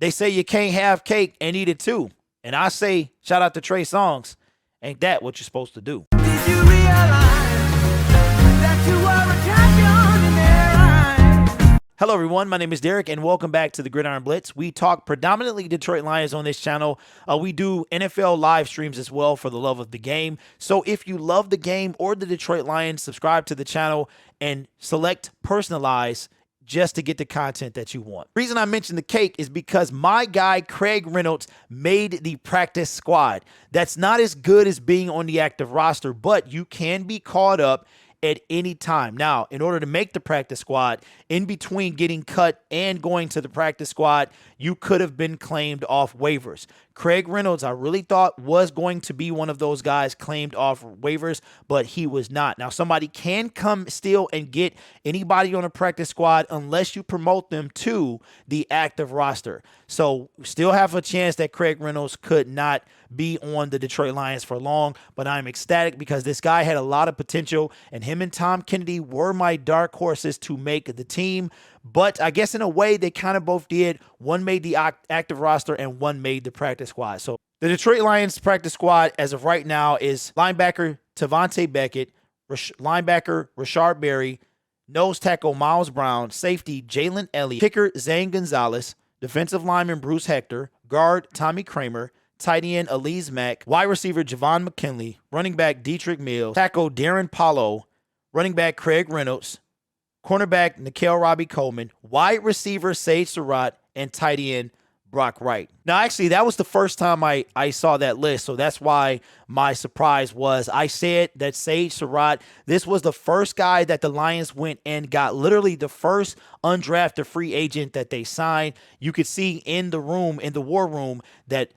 They say you can't have cake and eat it too. And I say, shout out to Trey Songz. Ain't that what you're supposed to do? Did you realize that you were a champion in their eyes? Hello, everyone. My name is Derek, and welcome back to the Gridiron Blitz. We talk predominantly Detroit Lions on this channel. We do NFL live streams as well for the love of the game. So if you love the game or the Detroit Lions, subscribe to the channel and select personalize just to get the content that you want. The reason I mentioned the cake is because my guy Craig Reynolds made the practice squad. That's not as good as being on the active roster, but you can be called up at any time. Now, in order to make the practice squad, in between getting cut and going to the practice squad, you could have been claimed off waivers. Craig Reynolds, I really thought was going to be one of those guys claimed off waivers, but he was not. Now, somebody can come still and get anybody on a practice squad unless you promote them to the active roster. So still have a chance that Craig Reynolds could not be on the Detroit Lions for long, but I'm ecstatic because this guy had a lot of potential, and him and Tom Kennedy were my dark horses to make the team. But I guess in a way, they kind of both did. One made the active roster and one made the practice squad. So the Detroit Lions practice squad as of right now is linebacker Tavonte Beckett, linebacker Rashard Berry, nose tackle Miles Brown, safety Jalen Elliott, kicker Zane Gonzalez, defensive lineman Bruce Hector, guard Tommy Kramer, tight end Elise Mack, wide receiver Javon McKinley, running back Dietrich Mills, tackle Darren Paulo, running back Craig Reynolds, cornerback Nikhil Robbie Coleman, wide receiver Sage Surratt, and tight end Brock Wright. Now, actually, that was the first time I saw that list, so that's why my surprise was I said that Sage Surratt, this was the first guy that the Lions went and got, literally the first undrafted free agent that they signed. You could see in the room, in the war room, that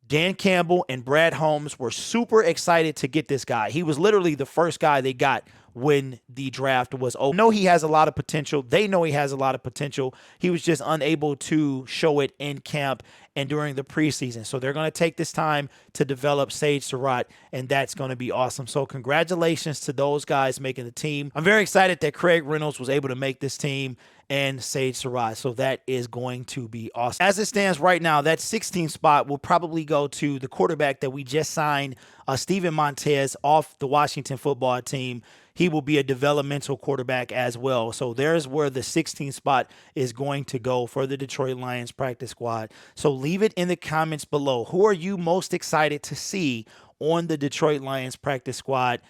Dan Campbell and Brad Holmes were super excited to get this guy. He was literally the first guy they got when the draft was over. I know he has a lot of potential. They know he has a lot of potential. He was just unable to show it in camp and during the preseason. So they're going to take this time to develop Sage Surratt, and that's going to be awesome. So congratulations to those guys making the team. I'm very excited that Craig Reynolds was able to make this team and Sage Surratt. So that is going to be awesome. As it stands right now, that 16th spot will probably go to the quarterback that we just signed, Steven Montez, off the Washington football team. He will be a developmental quarterback as well. So there's where the 16th spot is going to go for the Detroit Lions practice squad. So leave it in the comments below. Who are you most excited to see on the Detroit Lions practice squad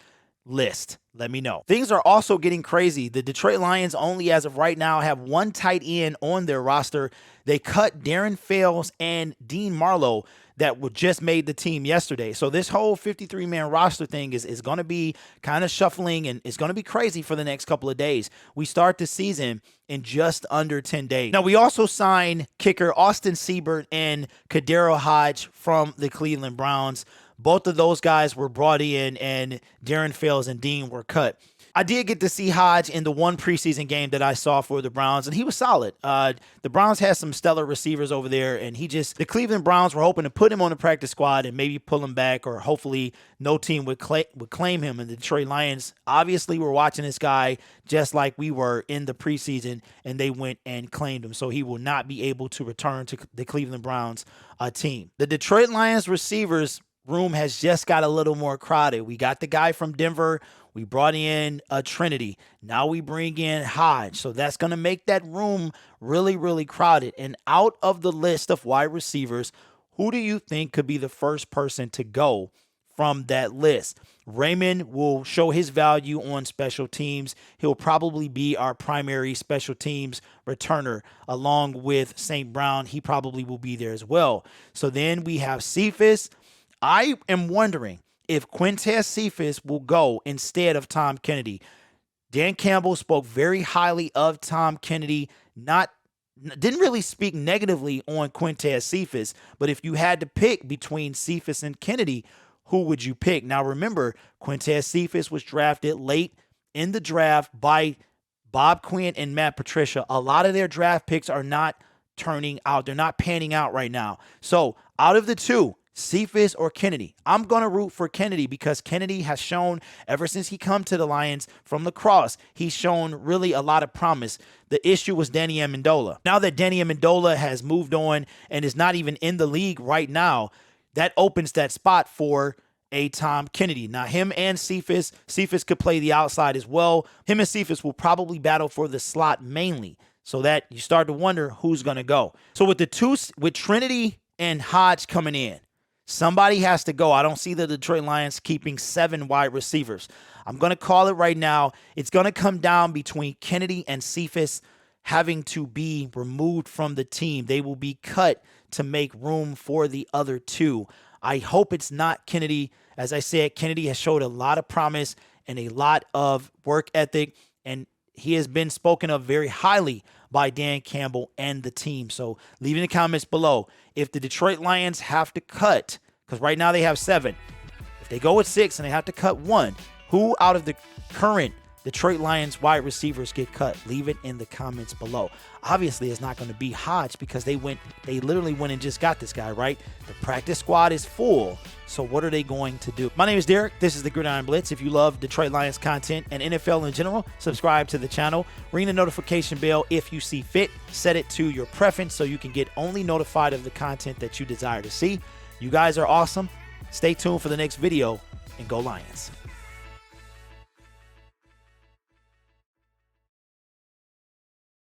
list? Let me know. Things are also getting crazy. The Detroit Lions only, as of right now, have one tight end on their roster. They cut Darren Fells and Dean Marlowe that were just made the team yesterday. So this whole 53-man roster thing is going to be kind of shuffling, and it's going to be crazy for the next couple of days. We start the season in just under 10 days. Now, we also signed kicker Austin Seibert and Kadero Hodge from the Cleveland Browns. Both of those guys were brought in, and Darren Fells and Dean were cut. I did get to see Hodge in the one preseason game that I saw for the Browns, and he was solid. The Browns had some stellar receivers over there, and the Cleveland Browns were hoping to put him on the practice squad and maybe pull him back, or hopefully no team would claim him. And the Detroit Lions obviously were watching this guy just like we were in the preseason, and they went and claimed him. So he will not be able to return to the Cleveland Browns team. The Detroit Lions receivers room has just got a little more crowded. We got the guy from Denver. We brought in Trinity. Now we bring in Hodge. So that's going to make that room really, really crowded. And out of the list of wide receivers, who do you think could be the first person to go from that list? Raymond will show his value on special teams. He'll probably be our primary special teams returner, along with St. Brown. He probably will be there as well. So then we have Cephas. I am wondering if Quintez Cephas will go instead of Tom Kennedy. Dan Campbell spoke very highly of Tom Kennedy, didn't really speak negatively on Quintez Cephas, but if you had to pick between Cephas and Kennedy, who would you pick? Now remember, Quintez Cephas was drafted late in the draft by Bob Quinn and Matt Patricia. A lot of their draft picks are not turning out. They're not panning out right now. So out of the two, Cephas or Kennedy? I'm going to root for Kennedy because Kennedy has shown ever since he come to the Lions from lacrosse, he's shown really a lot of promise. The issue was Danny Amendola. Now that Danny Amendola has moved on and is not even in the league right now, that opens that spot for a Tom Kennedy. Now, him and Cephas could play the outside as well. Him and Cephas will probably battle for the slot mainly, so that you start to wonder who's going to go. So with Trinity and Hodge coming in, somebody has to go. I don't see the Detroit Lions keeping 7 wide receivers. I'm going to call it right now. It's going to come down between Kennedy and Cephas having to be removed from the team. They will be cut to make room for the other 2. I hope it's not Kennedy. As I said, Kennedy has showed a lot of promise and a lot of work ethic, and he has been spoken of very highly by Dan Campbell and the team. So leave in the comments below. If the Detroit Lions have to cut, because right now they have 7, if they go with 6 and they have to cut 1, who out of the current Detroit Lions wide receivers get cut? Leave it in the comments below. Obviously, it's not going to be Hodge because they literally went and just got this guy, right? The practice squad is full. So what are they going to do? My name is Derek. This is the Gridiron Blitz. If you love Detroit Lions content and NFL in general, subscribe to the channel. Ring the notification bell if you see fit. Set it to your preference so you can get only notified of the content that you desire to see. You guys are awesome. Stay tuned for the next video, and go Lions.